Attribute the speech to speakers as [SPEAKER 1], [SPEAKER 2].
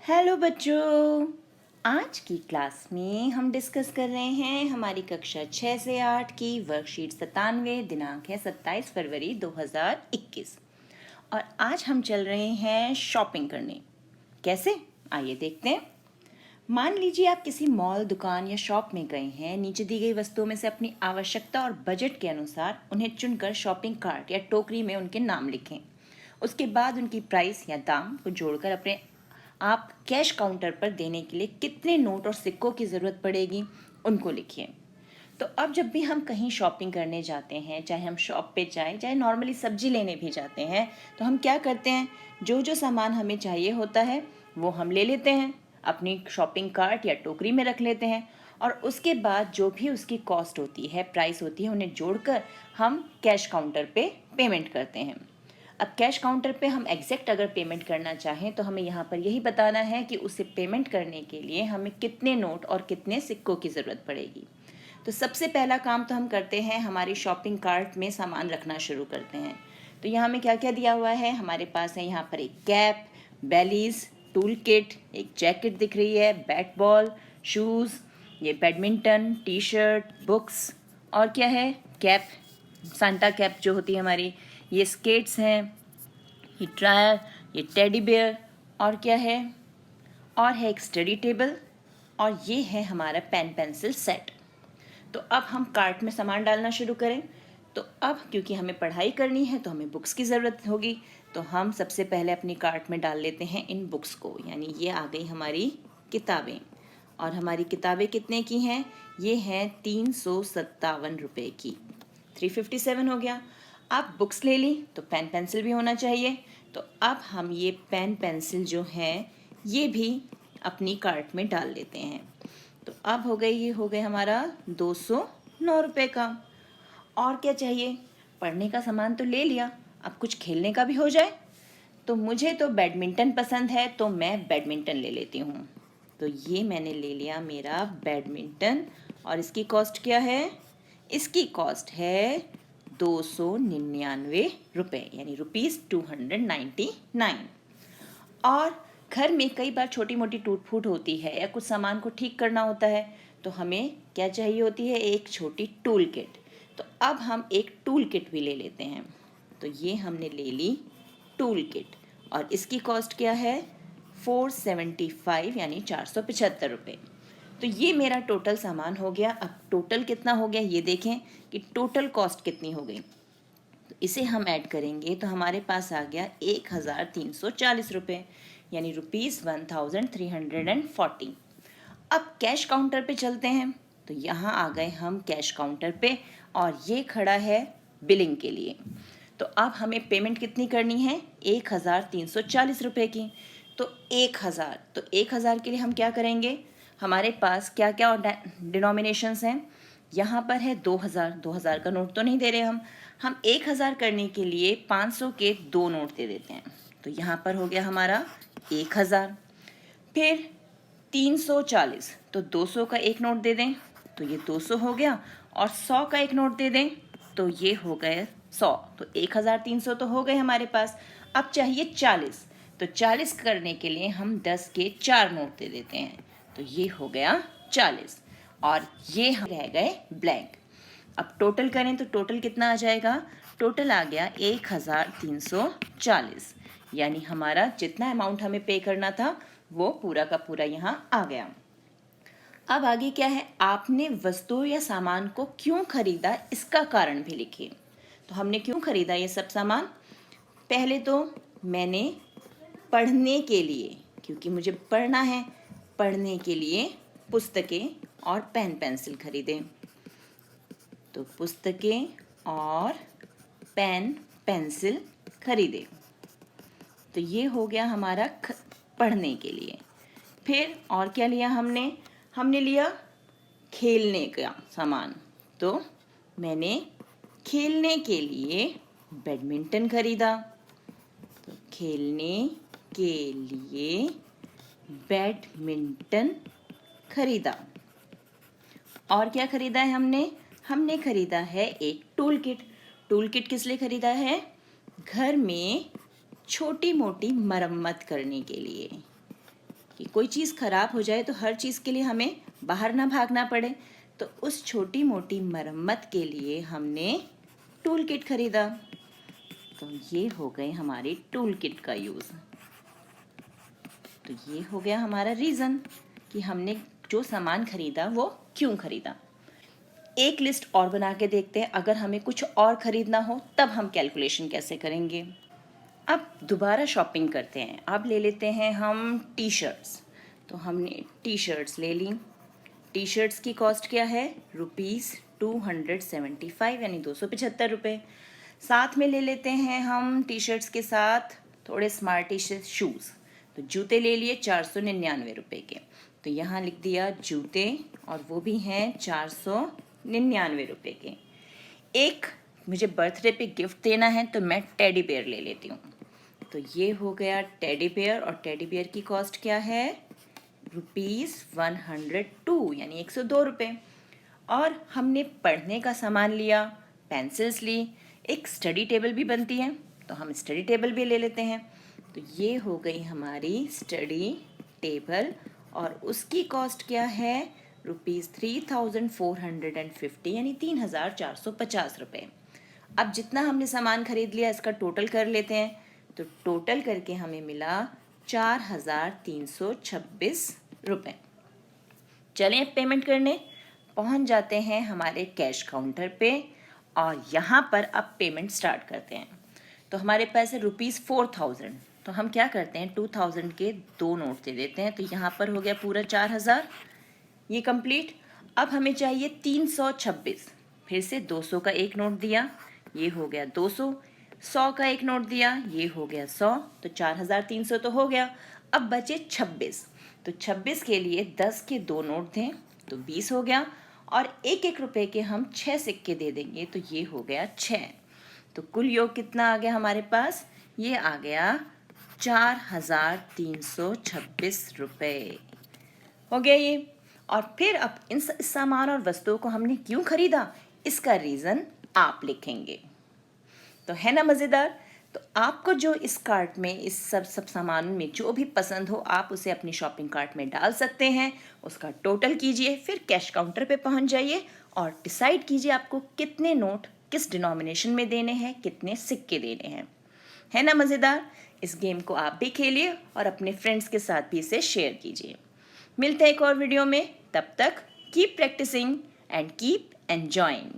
[SPEAKER 1] Hello बच्चों। आज की क्लास में हम डिस्कस कर रहे हैं हमारी कक्षा 6 से 8 की वर्कशीट 97। दिनांक है 27 फरवरी 2021 और आज हम चल रहे हैं शॉपिंग करने। कैसे, आइए देखते हैं। मान लीजिए आप किसी मॉल, दुकान या शॉप में गए हैं। नीचे दी गई वस्तुओं में से अपनी आवश्यकता और बजट के अनुसार उन्हें चुनकर शॉपिंग कार्ट या टोकरी में उनके नाम लिखें। उसके बाद उनकी प्राइस या दाम को जोड़कर अपने आप कैश काउंटर पर देने के लिए कितने नोट और सिक्कों की ज़रूरत पड़ेगी उनको लिखिए। तो अब जब भी हम कहीं शॉपिंग करने जाते हैं, चाहे हम शॉप पे जाएं, चाहे नॉर्मली सब्जी लेने भी जाते हैं, तो हम क्या करते हैं, जो जो सामान हमें चाहिए होता है वो हम ले लेते हैं, अपनी शॉपिंग कार्ट या टोकरी में रख लेते हैं और उसके बाद जो भी उसकी कॉस्ट होती है, प्राइस होती है, उन्हें जोड़कर हम कैश काउंटर पे पेमेंट करते हैं। अब कैश काउंटर पे हम एग्जैक्ट अगर पेमेंट करना चाहें तो हमें यहाँ पर यही बताना है कि उसे पेमेंट करने के लिए हमें कितने नोट और कितने सिक्कों की ज़रूरत पड़ेगी। तो सबसे पहला काम तो हम करते हैं, हमारी शॉपिंग कार्ट में सामान रखना शुरू करते हैं। तो यहाँ में क्या क्या दिया हुआ है, हमारे पास है यहाँ पर एक कैप, बेलीज, टूल किट, एक जैकेट दिख रही है, बैट बॉल, शूज़, ये बैडमिंटन, टी शर्ट, बुक्स और क्या है, कैप, सांता कैप जो होती है हमारी, ये स्केट्स हैं, ये ड्रायर, ये टेडी बेयर और क्या है, और है एक स्टडी टेबल और ये है हमारा पेन पेंसिल सेट। तो अब हम कार्ट में सामान डालना शुरू करें। तो अब क्योंकि हमें पढ़ाई करनी है तो हमें बुक्स की ज़रूरत होगी, तो हम सबसे पहले अपनी कार्ट में डाल लेते हैं इन बुक्स को, यानी ये आ गई हमारी किताबें। और हमारी किताबें कितने की हैं, ये हैं 357 रुपये की, 357 हो गया। अब बुक्स ले ली तो पेन पेंसिल भी होना चाहिए, तो अब हम ये पेन पेंसिल जो है ये भी अपनी कार्ट में डाल लेते हैं। तो अब हो गई, ये हो गए हमारा 209 रुपये का। और क्या चाहिए, पढ़ने का सामान तो ले लिया, अब कुछ खेलने का भी हो जाए। तो मुझे तो बैडमिंटन पसंद है तो मैं बैडमिंटन ले लेती हूँ। तो ये मैंने ले लिया मेरा बैडमिंटन और इसकी कॉस्ट क्या है, इसकी कॉस्ट है 299 रुपये, यानी ₹299। और घर में कई बार छोटी मोटी टूट फूट होती है या कुछ सामान को ठीक करना होता है, तो हमें क्या चाहिए होती है, एक छोटी टूल किट। तो अब हम एक टूल किट भी ले लेते हैं। तो ये हमने ले ली टूल किट और इसकी कॉस्ट क्या है, 475 यानी 475 रुपये। तो ये मेरा टोटल सामान हो गया। अब टोटल कितना हो गया ये देखें कि टोटल कॉस्ट कितनी हो गई। तो इसे हम ऐड करेंगे तो हमारे पास आ गया 1340 रुपये, यानी ₹1340। अब कैश काउंटर पे चलते हैं। तो यहाँ आ गए हम कैश काउंटर पे और ये खड़ा है बिलिंग के लिए। तो अब हमें पेमेंट कितनी करनी है, 1340 रुपये की। तो 1000, तो 1000 के लिए हम क्या करेंगे, हमारे पास क्या क्या डिनोमिनेशंस हैं, यहाँ पर है 2000, 2000 का नोट तो नहीं दे रहे हम 1000 करने के लिए 500 के 2 नोट दे देते हैं। तो यहाँ पर हो गया हमारा 1000। फिर 340, तो 200 का एक नोट दे दें तो ये 200 हो गया, और 100 का एक नोट दे दें तो ये हो गए 100। तो 1300 तो हो गए हमारे पास। अब चाहिए 40, तो 40 करने के लिए हम 10 के 4 नोट दे देते हैं, तो ये हो गया 40 और ये हम रह गए ब्लैंक। अब टोटल करें तो टोटल कितना आ जाएगा, टोटल आ गया 1340, यानी हमारा जितना अमाउंट हमें पे करना था वो पूरा का पूरा यहाँ आ गया। अब आगे क्या है, आपने वस्तु या सामान को क्यों खरीदा इसका कारण भी लिखिए। तो हमने क्यों खरीदा ये सब सामान, पहले तो मैंने पढ़ने के लिए, क्योंकि मुझे पढ़ना है, पढ़ने के लिए पुस्तकें और पेन पेंसिल खरीदे। तो पुस्तकें और पेन पेंसिल खरीदे, तो ये हो गया हमारा पढ़ने के लिए। फिर और क्या लिया हमने लिया खेलने का सामान। तो मैंने खेलने के लिए बैडमिंटन खरीदा। तो खेलने के लिए बैडमिंटन खरीदा। और क्या खरीदा है हमने खरीदा है एक टूल किट। टूल किट किस लिए खरीदा है, घर में छोटी मोटी मरम्मत करने के लिए। कि कोई चीज़ ख़राब हो जाए तो हर चीज़ के लिए हमें बाहर ना भागना पड़े, तो उस छोटी मोटी मरम्मत के लिए हमने टूल किट खरीदा। तो ये हो गए हमारे टूल किट का यूज़। तो ये हो गया हमारा रीज़न कि हमने जो सामान खरीदा वो क्यों खरीदा। एक लिस्ट और बना के देखते हैं, अगर हमें कुछ और खरीदना हो तब हम कैलकुलेशन कैसे करेंगे। अब दोबारा शॉपिंग करते हैं। अब ले लेते हैं हम टी शर्ट्स। तो हमने टी शर्ट्स ले ली। टी शर्ट्स की कॉस्ट क्या है, ₹275 यानी 275 रुपये। साथ में ले लेते हैं हम टी शर्ट्स के साथ थोड़े स्मार्टिश शूज़। तो जूते ले लिए 499 रुपये के। तो यहाँ लिख दिया जूते, और वो भी हैं 499 रुपये के। एक मुझे बर्थडे पे गिफ्ट देना है तो मैं टेडी बेयर ले लेती हूँ। तो ये हो गया टेडी बेयर, और टेडी बेयर की कॉस्ट क्या है, ₹102 यानी 102 रुपये। और हमने पढ़ने का सामान लिया, पेंसिल्स ली, एक स्टडी टेबल भी बनती है तो हम स्टडी टेबल भी ले लेते हैं। तो ये हो गई हमारी स्टडी टेबल, और उसकी कॉस्ट क्या है, ₹3450 यानी 3450 रुपये। अब जितना हमने सामान खरीद लिया इसका टोटल कर लेते हैं। तो टोटल करके हमें मिला 4326 रुपये। चलें अब पेमेंट करने पहुंच जाते हैं हमारे कैश काउंटर पे, और यहाँ पर अब पेमेंट स्टार्ट करते हैं। तो हमारे पास है ₹4000। तो हम क्या करते हैं, 2000 के 2 नोट दे देते हैं। तो यहाँ पर हो गया पूरा 4000, ये कंप्लीट। अब हमें चाहिए 326। फिर से 200 का एक नोट दिया, ये हो गया 200। 100 का एक नोट दिया, ये हो गया 100। तो 4300 तो हो गया। अब बचे 26। तो 26 के लिए 10 के 2 नोट दें तो 20 हो गया, और 1-1 रुपये के हम 6 सिक्के दे देंगे तो ये हो गया 6। तो कुल योग कितना आ गया हमारे पास, ये आ गया 4326 रुपये हो गया ये। और फिर अब इन सामान और वस्तुओं को हमने क्यों खरीदा, इसका रीज़न आप लिखेंगे। तो है ना मज़ेदार। तो आपको जो इस कार्ट में इस सब सामान में जो भी पसंद हो आप उसे अपनी शॉपिंग कार्ट में डाल सकते हैं। उसका टोटल कीजिए, फिर कैश काउंटर पे पहुंच जाइए और डिसाइड कीजिए आपको कितने नोट किस डिनोमिनेशन में देने हैं, कितने सिक्के देने हैं। है ना मज़ेदार। इस गेम को आप भी खेलिए और अपने फ्रेंड्स के साथ भी इसे शेयर कीजिए। मिलते हैं एक और वीडियो में, तब तक keep practising and keep enjoying.